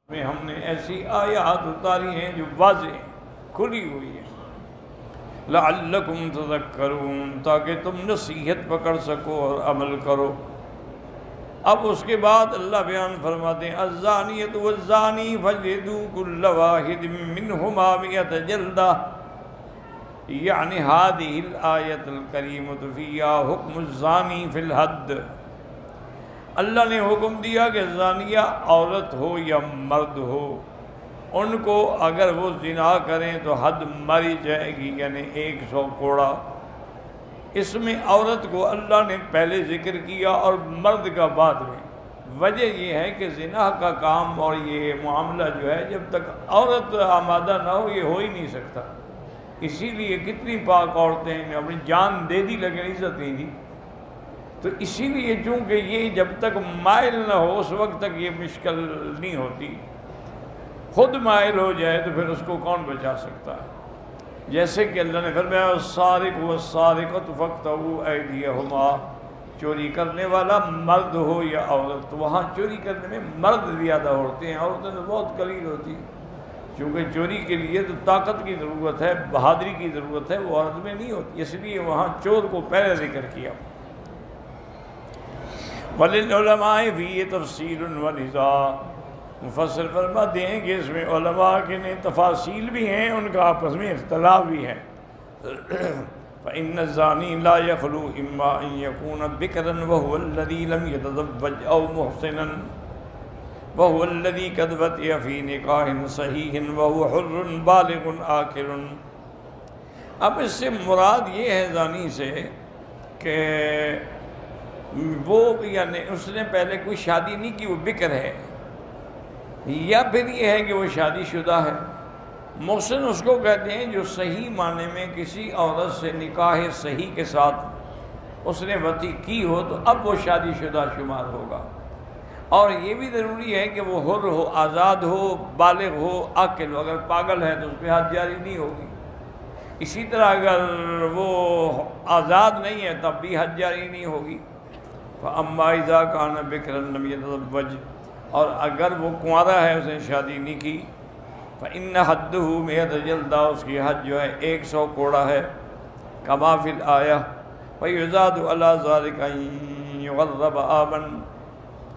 میں ہم نے ایسی آیات اتاری ہیں جو واضح ہیں، کھلی ہوئی ہیں، لعلکم تذکرون، تاکہ تم نصیحت پکڑ سکو اور عمل کرو۔ اب اس کے بعد اللہ بیان فرماتے ہیں الزانیۃ والزانی فجلدوا کل واحد منہما مئۃ جلدہ، یعنی ہذہ الآیۃ الکریمۃ فیہا حکم الزانی فی الحد۔ اللہ نے حکم دیا کہ زانیہ عورت ہو یا مرد ہو، ان کو اگر وہ زنا کریں تو حد ماری جائے گی، یعنی 100 کوڑا۔ اس میں عورت کو اللہ نے پہلے ذکر کیا اور مرد کا بعد میں۔ وجہ یہ ہے کہ زنا کا کام اور یہ معاملہ جو ہے جب تک عورت آمادہ نہ ہو یہ ہو ہی نہیں سکتا۔ اسی لیے کتنی پاک عورتیں نے اپنی جان دے دی لیکن عزت نہیں دی۔ تو اسی لیے چونکہ یہ جب تک مائل نہ ہو اس وقت تک یہ مشکل نہیں ہوتی، خود مائل ہو جائے تو پھر اس کو کون بچا سکتا ہے؟ جیسے کہ اللہ نے فرمایا السارق والسارقۃ فاقطعوا ایدیہما، چوری کرنے والا مرد ہو یا عورت، تو وہاں چوری کرنے میں مرد زیادہ ہوتے ہیں، عورتیں تو بہت قلیل ہوتی ہیں، چونکہ چوری کے لیے تو طاقت کی ضرورت ہے، بہادری کی ضرورت ہے، وہ عورت میں نہیں ہوتی، اس لیے وہاں چور کو پہلے ذکر کیا۔ وَلِلْعُلَمَاءِ فِيهِ تَفْصِيلٌ وَنِزَاعٌ، مفسر فرماتے ہیں کہ اس میں علماء کے نے تفاصیل بھی ہیں، ان کا آپس میں اختلاف بھی ہے۔ فَإِنَّ الزَّانِي لَا يَخْلُو إِمَّا أَن يَكُونَ بِكْرًا وَهُوَ الَّذِي لَمْ يَتَزَوَّجْ أَوْ مُحْصِنًا وَهُوَ الَّذِي قَدْ بَقِيَ فِي نِكَاحٍ صَحِيحٍ وَهُوَ حُرٌّ بَالِغٌ عَاقِلٌ۔ اب اس سے مراد یہ ہے زانی سے کہ وہ یعنی اس نے پہلے کوئی شادی نہیں کی، وہ بکر ہے، یا پھر یہ ہے کہ وہ شادی شدہ ہے۔ محسن اس کو کہتے ہیں جو صحیح معنی میں کسی عورت سے نکاح صحیح کے ساتھ اس نے وطی کی ہو تو اب وہ شادی شدہ شمار ہوگا، اور یہ بھی ضروری ہے کہ وہ حر ہو، آزاد ہو، بالغ ہو، عاقل ہو۔ اگر پاگل ہے تو اس پہ حد جاری نہیں ہوگی، اسی طرح اگر وہ آزاد نہیں ہے تب بھی حد جاری نہیں ہوگی۔ فَأَمَّا إِذَا كَانَ بِكْرًا لَمْ يَتَزَوَّجْ، اور اگر وہ کنوارا ہے اس نے شادی نہیں کی، فَإِنَّ حَدُّهُ مِئَةَ جَلْدَةٍ، اس کی حد جو ہے 100 کوڑا ہے، كَمَا فِي الْآيَةِ وَيُزَادُ عَلَى ذَلِكَ أَن يُغَرَّبَ آبًا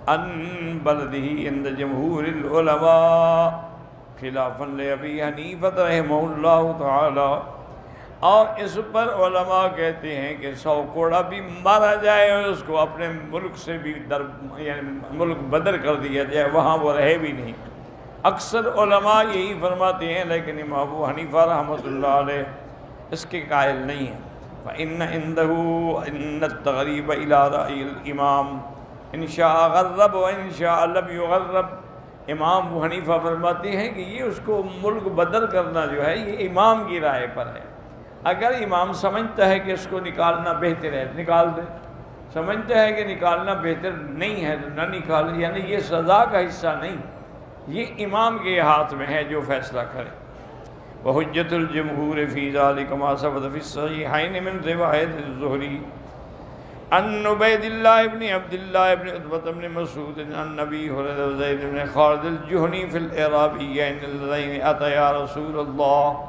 عَن بَلَدِهِ عِنْدَ جَمْهُورِ الْعُلَمَاءِ خِلَافًا لِأَبِي حَنِيفَةَ رَحِمَهُ اللَّهُ تَعَالَى۔ اور اس پر علماء کہتے ہیں کہ 100 کوڑا بھی مارا جائے اور اس کو اپنے ملک سے بھی یعنی ملک بدر کر دیا جائے، وہاں وہ رہے بھی نہیں۔ اکثر علماء یہی فرماتے ہیں، لیکن امام ابو حنیفہ رحمۃ اللہ علیہ اس کے قائل نہیں ہیں۔ فَإِنَّ عِنْدَهُ إِنَّ التَّغْرِيبَ إِلَىٰ رَأْيِ الْإِمَامِ إِنْ شَاءَ غَرَّبَ وَإِنْ شَاءَ لَمْ يُغَرَّبْ۔ امام ابو حنیفہ فرماتے ہیں کہ یہ اس کو ملک بدر کرنا جو ہے یہ امام کی رائے پر ہے۔ اگر امام سمجھتا ہے کہ اس کو نکالنا بہتر ہے نکال دے، سمجھتا ہے کہ نکالنا بہتر نہیں ہے تو نہ نکالے، یعنی یہ سزا کا حصہ نہیں، یہ امام کے ہاتھ میں ہے جو فیصلہ کرے۔ وحجت الجمہور فی ذلک ما ثبت فی الصحیحین من روایت الزہری عن عبید اللہ ابن عبد اللہ ابن عتبہ ابن مسعود عن نبی ہریرہ وزید بن خالد الجہنی فی الاعرابیین اللذین اتیا رسول اللہ۔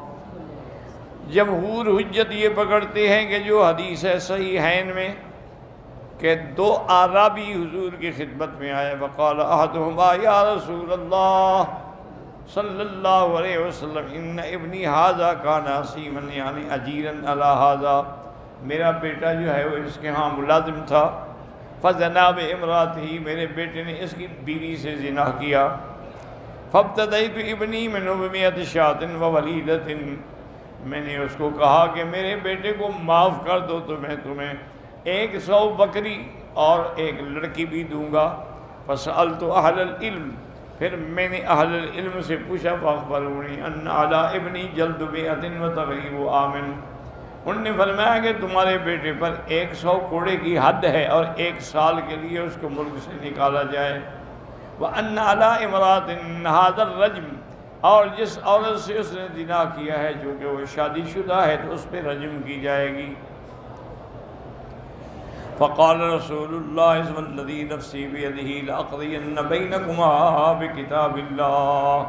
جمہور حجت یہ پکڑتے ہیں کہ جو حدیث ہے صحیحین میں کہ 2 اعرابی حضور کی خدمت میں آئے، وقال احدہما یا رسول اللہ صلی اللہ علیہ وسلم ان ابنی ھذا کان عصیما یعنی اجیرا علی ھذا، میرا بیٹا جو ہے وہ اس کے ہاں ملازم تھا، فزنا بامرأتہ، میرے بیٹے نے اس کی بیوی سے زنا کیا، فابتدیت ابنی منہ بمئۃ شاۃ وولیدۃ، میں نے اس کو کہا کہ میرے بیٹے کو معاف کر دو تو میں تمہیں 100 بکری اور 1 لڑکی بھی دوں گا۔ فسألت اہل العلم، پھر میں نے اہل العلم سے پوچھا، فاخبرونی ان علی ابنی جلد 100 وتغریب عام، انہوں نے فرمایا کہ تمہارے بیٹے پر 100 کوڑے کی حد ہے اور 1 سال کے لیے اس کو ملک سے نکالا جائے۔ وان علی امرأۃ ھذا الرجم، اور جس عورت سے اس نے زنا کیا ہے جو کہ وہ شادی شدہ ہے تو اس پہ رجم کی جائے گی۔ فقال رسول اللہ والذی نفسی بیدہ لأقضین بینکما بکتاب اللہ،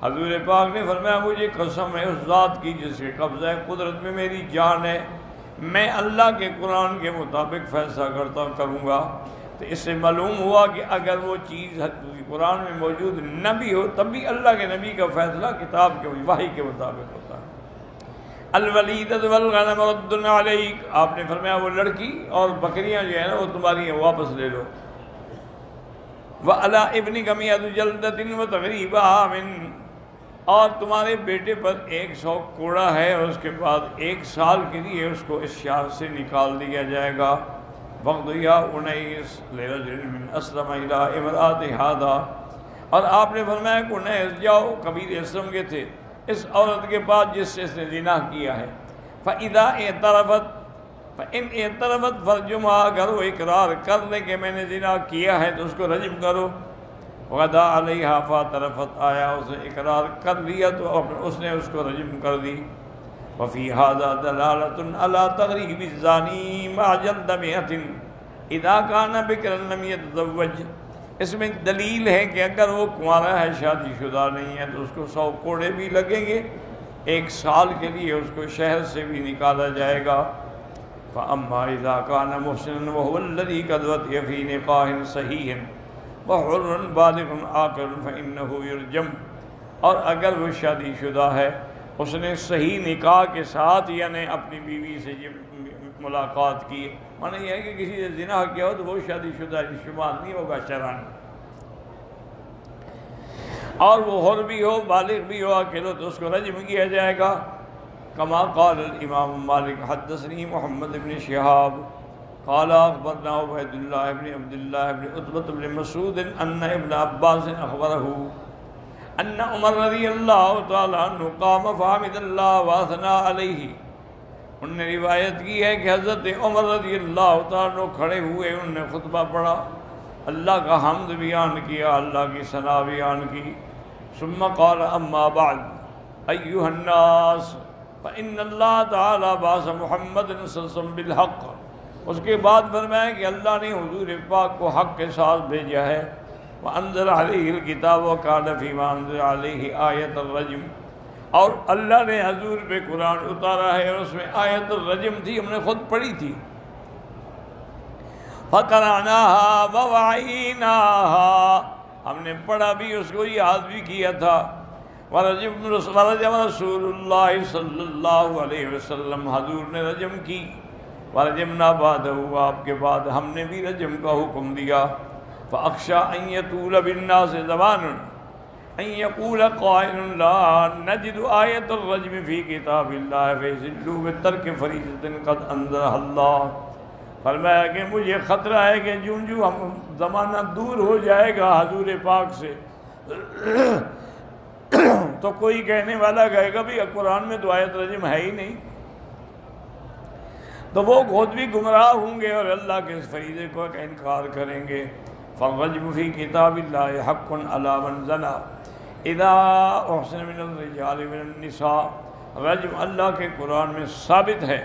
حضور پاک نے فرمایا مجھے قسم ہے اس ذات کی جس کے قبضہ قدرت میں میری جان ہے، میں اللہ کے قرآن کے مطابق فیصلہ کروں گا۔ تو اس سے معلوم ہوا کہ اگر وہ چیز قرآن میں موجود نہ بھی ہو تب بھی اللہ کے نبی کا فیصلہ کتاب کے وحی کے مطابق ہوتا ہے۔ الولیدۃ والغنم رد علیک، آپ نے فرمایا وہ لڑکی اور بکریاں جو ہیں نا وہ تمہاری ہیں، واپس لے لو۔ وعلی ابنک مئۃ جلدۃ وتغریب عام، اور تمہارے بیٹے پر 100 کوڑا ہے اور اس کے بعد 1 سال کے لیے اس کو اس شہر سے نکال دیا جائے گا۔ وقت یا انیس لرجل من اسلم الی امرأۃ ھذا، اور آپ نے فرمایا کہ انیس جاؤ، قبیل اسلم کے تھے، اس عورت کے پاس جس سے اس نے زنا کیا ہے۔ فاذا اعترفت فان اعترفت فرجمها، اگر وہ اقرار کر لے کہ میں نے زنا کیا ہے تو اس کو رجم کرو۔ غدا علیہا فاعترفت، آیا اس نے اقرار کر لیا تو اس نے اس کو رجم کر دی۔ وفی ھذا دلالۃ علی تغریب الزانی مع جلد 100 اذا کان بکرا لم یتزوج، اس میں دلیل ہے کہ اگر وہ کنوارا ہے، شادی شدہ نہیں ہے، تو اس کو 100 کوڑے بھی لگیں گے، 1 سال کے لیے اس کو شہر سے بھی نکالا جائے گا۔ فاما اذا کان محسنا وهو الذی قد وطئ فی نکاح صحیح وحر بالغ عاقل فانه یرجم، اور اگر وہ شادی شدہ ہے، اس نے صحیح نکاح کے ساتھ یعنی اپنی بیوی سے ملاقات کی، معنی یہ ہے کہ کسی سے زنا کیا ہو تو وہ شادی شدہ شمار نہیں ہوگا شرعاً، اور وہ حر بھی ہو، بالغ بھی ہو، عاقل ہو، تو اس کو رجم کیا جائے گا۔ کما قال الامام مالک حدثنی محمد بن شہاب قال اخبرنا عبید اللہ بن عبد اللہ بن عتبۃ بن مسعود ان ابن عباس اخبرہ ان عمر رضی اللہ تعالیٰ عنہ قام فحمد اللہ واثنا علیہ، انہوں نے روایت کی ہے کہ حضرت عمر رضی اللہ تعالیٰ عنہ کھڑے ہوئے، انہوں نے خطبہ پڑھا، اللہ کا حمد بیان کیا، اللہ کی ثنا بیان کی۔ ثم قال اما بعد ایھا الناس فإن اللہ تعالیٰ بعث محمد صلی اللہ علیہ وسلم بالحق، اس کے بعد فرمایا کہ اللہ نے حضور پاک کو حق کے ساتھ بھیجا ہے۔ وَأَنزَلَ عَلَيْهِ الْكِتَابَ وَقَالَ فِيمَا أَنزَلَ عَلَيْهِ آیَةَ الرَّجْمِ، اور اللہ نے حضور پہ قرآن اتارا ہے اور اس میں آیت الرجم تھی، ہم نے خود پڑھی تھی۔ فَقَرَأْنَاهَا وَوَعَيْنَاهَا، ہم نے پڑھا بھی، اس کو یاد بھی کیا تھا۔ وَرَجَمَ رسول اللہ صلی اللہ علیہ وسلم، حضور نے رجم کی۔ وَرَجَمْنَا بَعْدَهُ، آپ کے بعد ہم نے بھی رجم کا حکم دیا۔ فَأَخْشَىٰ أَن يَطُولَ بِالنَّاسِ زَمَانٌ أَن يَقُولَ قَائِلٌ لَا نَجِدُ آیَةَ الرَّجْمِ فِي كِتَابِ اللَّهِ فَيَضِلُّوا بِتَرْكِ فَرِيضَةٍ قَدْ أَنزَلَهَا اللَّهُ، فرمایا کہ مجھے خطرہ ہے کہ جو ہم زمانہ دور ہو جائے گا حضور پاک سے تو کوئی کہنے والا کہے گا بھی قرآن میں تو آیت رجم ہے ہی نہیں، تو وہ خود بھی گمراہ ہوں گے اور اللہ کے اس فریضے کو کا انکار کریں گے۔ فالرجم فی کتاب اللہ حق علی من زنا اذا احسن من الرجال من النساء، رجم اللہ کے قرآن میں ثابت ہے،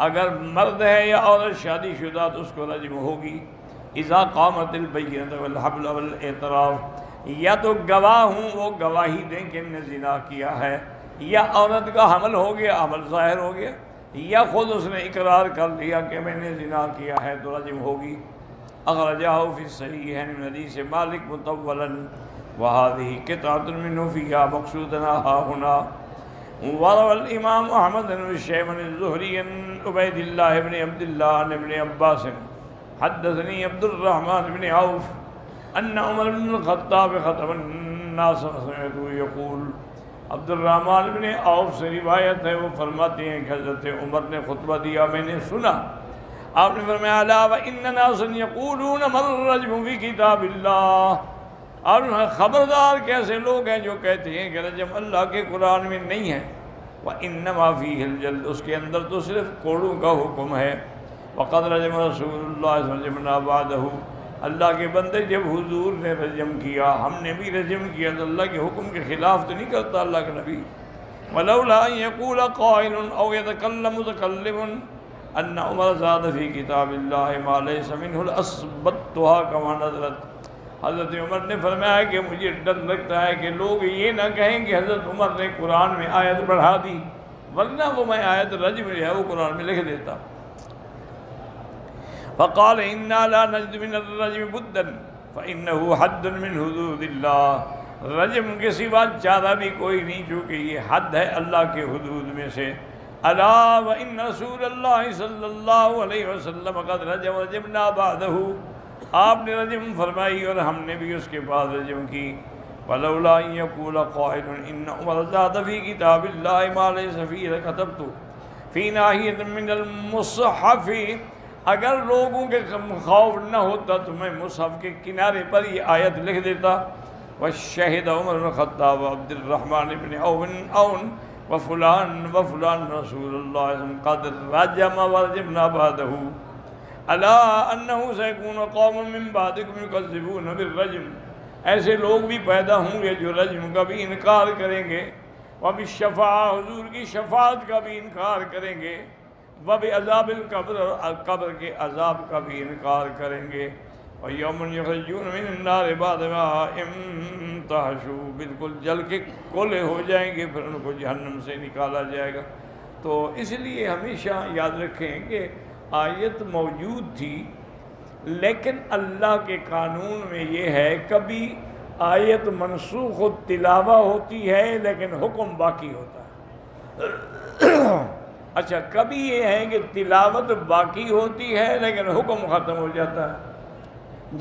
اگر مرد ہے یا عورت شادی شدہ تو اس کو رجم ہوگی۔ اذا قامت البینۃ والحبل والاعتراف، یا تو گواہ ہوں وہ گواہی دیں کہ انہوں نے زنا کیا ہے، یا عورت کا حمل ہو گیا، حمل ظاہر ہو گیا، یا خود اس نے اقرار کر لیا کہ میں نے زنا کیا ہے تو رجم ہوگی۔ اخرجہ فی الصحیحین من حدیث مالک مطولا وهذه قطعة منه فيها مقصودنا ها هنا۔ وروى الامام احمد بن شیبان الزہری عن عبید اللہ بن عبد اللہ عن ابن عباس حدثني عبد الرحمن بن عوف ان عمر بن الخطاب خطب الناس سمعته يقول، عبد الرحمن بن عوف سے روایت ہے، وہ فرماتے ہیں کہ حضرت عمر نے خطبہ دیا، میں نے سنا، آپ نے فرمایا الا وان ناسا یقولون ما الرجم فی کتاب اللہ، اور خبردار کیسے لوگ ہیں جو کہتے ہیں کہ رجم اللہ کے قرآن میں نہیں ہے، وانما فیہ الجلد، اس کے اندر تو صرف کوڑوں کا حکم ہے۔ وقد رجم رسول اللہ رجمنا بعدہ، اللہ کے بندے جب حضور نے رجم کیا ہم نے بھی رجم کیا، تو اللہ کے حکم کے خلاف تو نہیں کرتا اللہ کے نبی۔ ولولا ان یقول قائل او یتکلم متکلم، ان عمر زاد فی کتاب اللہ ما لیس منہ لأثبتها کما نزلت۔ حضرت عمر نے فرمایا کہ مجھے ڈر لگتا ہے کہ لوگ یہ نہ کہیں کہ حضرت عمر نے قرآن میں آیت بڑھا دی، ورنہ وہ میں آیت رجم جو ہے وہ قرآن میں لکھ دیتا۔ فقال انا لا نجد من الرجم بدا فانه حد من حدود اللہ، رجم کے سوا چارہ بھی کوئی نہیں، چونکہ یہ حد ہے اللہ کے حدود میں سے۔ الا وان رسول اللہ صلی اللہ علیہ وسلم قد رجم رجمنا بعدہ، آپ نے رجم فرمائی اور ہم نے بھی اس کے بعد رجم کی۔ ولولا ان یقول قائل ان عمر زاد فی کتاب اللہ ما لیس فیہ لکتبت فی ناحیۃ من المصحف، اگر لوگوں کے خوف نہ ہوتا تو میں مصحف کے کنارے پر یہ آیت لکھ دیتا۔ وشہد عمر بن الخطاب وعبد الرحمن بن عون وفلان وفلان رسول اللہ صلی اللہ علیہ وسلم قد رجم ورجمنا بعدہ الا انہ سیکون قوم من بعدکم یکذبون بالرجم، ایسے لوگ بھی پیدا ہوں گے جو رجم کا بھی انکار کریں گے، وبالشفاعہ حضور کی شفاعت کا بھی انکار کریں گے، وبعذاب القبر اور قبر کے عذاب کا بھی انکار کریں گے، ویوم یخرجون من النار بعد ما انتحشوا، بالکل جل کے کولے ہو جائیں گے، پھر ان کو جہنم سے نکالا جائے گا۔ تو اس لیے ہمیشہ یاد رکھیں کہ آیت موجود تھی، لیکن اللہ کے قانون میں یہ ہے کبھی آیت منسوخ التلاوہ ہوتی ہے لیکن حکم باقی ہوتا ہے۔ اچھا، کبھی یہ ہے کہ تلاوت باقی ہوتی ہے لیکن حکم ختم ہو جاتا ہے۔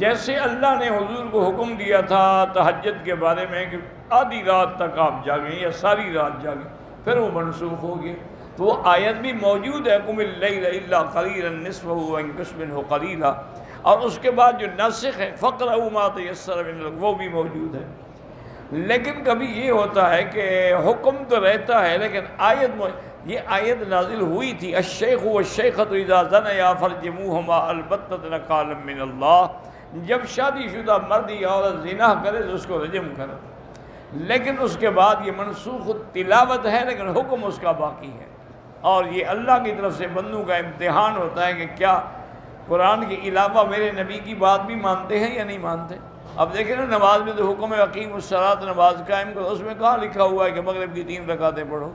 جیسے اللہ نے حضور کو حکم دیا تھا تہجد کے بارے میں کہ آدھی رات تک آپ جاگیں یا ساری رات جاگیں، پھر وہ منسوخ ہو گیا، تو وہ آیت بھی موجود ہے قم اللیل الا قلیلا نصفہ وانقص منہ قلیلا، اور اس کے بعد جو ناسخ ہے فقرؤوا ما تیسر من وہ بھی موجود ہے۔ لیکن کبھی یہ ہوتا ہے کہ حکم تو رہتا ہے لیکن یہ آیت نازل ہوئی تھی الشیخ والشیخۃ اذا زنیا فرجموہما البتۃ نکالا من اللہ، جب شادی شدہ مرد یا عورت زنا کرے تو اس کو رجم کرو، لیکن اس کے بعد یہ منسوخ تلاوت ہے لیکن حکم اس کا باقی ہے۔ اور یہ اللہ کی طرف سے بندوں کا امتحان ہوتا ہے کہ کیا قرآن کے علاوہ میرے نبی کی بات بھی مانتے ہیں یا نہیں مانتے۔ اب دیکھیں نا، نماز میں تو حکم ہے اقیم الصلاۃ، نماز قائم کرو، اس میں کہاں لکھا ہوا ہے کہ مغرب کی 3 رکعتیں پڑھو،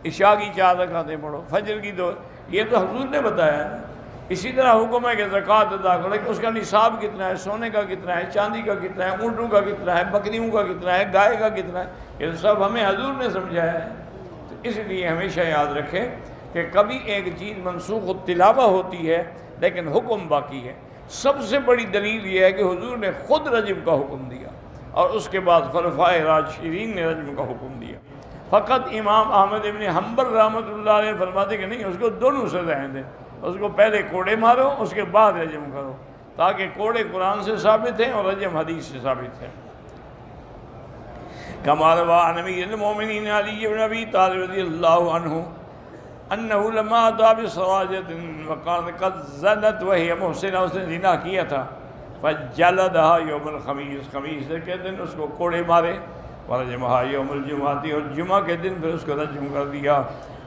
عشاء کی 4 رکعتیں پڑھو، فجر کی 2، یہ تو حضور نے بتایا ہے نا۔ اسی طرح حکم ہے کہ زکوٰۃ ادا کرو، لیکن اس کا نصاب کتنا ہے، سونے کا کتنا ہے، چاندی کا کتنا ہے، اونٹوں کا کتنا ہے، بکریوں کا کتنا ہے، گائے کا کتنا ہے، یہ سب ہمیں حضور نے سمجھایا ہے۔ تو اس لیے ہمیشہ یاد رکھیں کہ کبھی ایک چیز منسوخ التلاوہ ہوتی ہے لیکن حکم باقی ہے۔ سب سے بڑی دلیل یہ ہے کہ حضور نے خود رجم کا حکم دیا اور اس کے بعد خلفائے راشدین نے رجم کا حکم دیا۔ فقط امام احمد ابن حنبل رحمۃ اللہ علیہ فرماتے کہ نہیں، اس کو دونوں سزائیں دیں، اس کو پہلے کوڑے مارو، اس کے بعد رجم کرو، تاکہ کوڑے قرآن سے ثابت ہیں اور رجم حدیث سے ثابت ہے۔ کما روى عن امیر المؤمنین علی بن ابی طالب رضی اللہ عنہ انہ لما اتى بسراجۃ وقال قد زنت وهي محسنہ، اس نے زنا کیا تھا، فجلدها یوم الخمیس، خمیس کے دن اس کو کوڑے مارے، ورجمها یوم الجمعہ، اور جمعہ کے دن پھر اس کو رجم کر دیا۔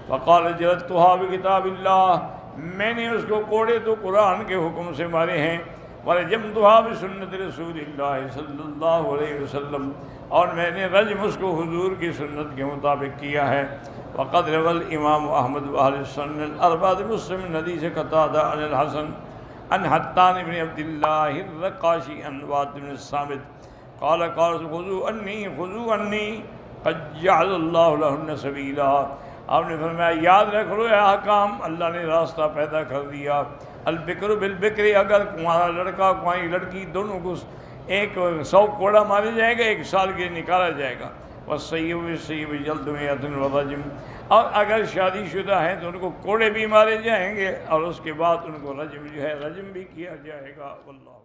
فقال جلدتها بکتاب اللہ، میں نے اس کو کوڑے تو قرآن کے حکم سے مارے ہیں، ورجمتها بسنت رسول اللہ صلی اللہ علیہ وسلم، اور میں نے رجم اس کو حضور کی سنت کے مطابق کیا ہے۔ وقد روى الامام احمد واہل السنن الاربعہ مسلم حدیث قتادہ عن الحسن عن حتان بن عبد اللہ الرقاشی عن عبادہ بن الصامت قال قال خذوا عنی قد جعل اللہ لہن سبیلا، آپ نے فرمایا یاد رکھ لو اے حکام، اللہ نے راستہ پیدا کر دیا۔ البکر بالبکر، اگر تمہارا لڑکا کوئی لڑکی دونوں کو ایک 100 کوڑا مارے جائے گا، 1 سال کے نکالا جائے گا۔ والصیب بالصیب جلد 100 ورجم، اور اگر شادی شدہ ہیں تو ان کو کوڑے بھی مارے جائیں گے اور اس کے بعد ان کو رجم جو ہے رجم بھی کیا جائے گا۔ واللہ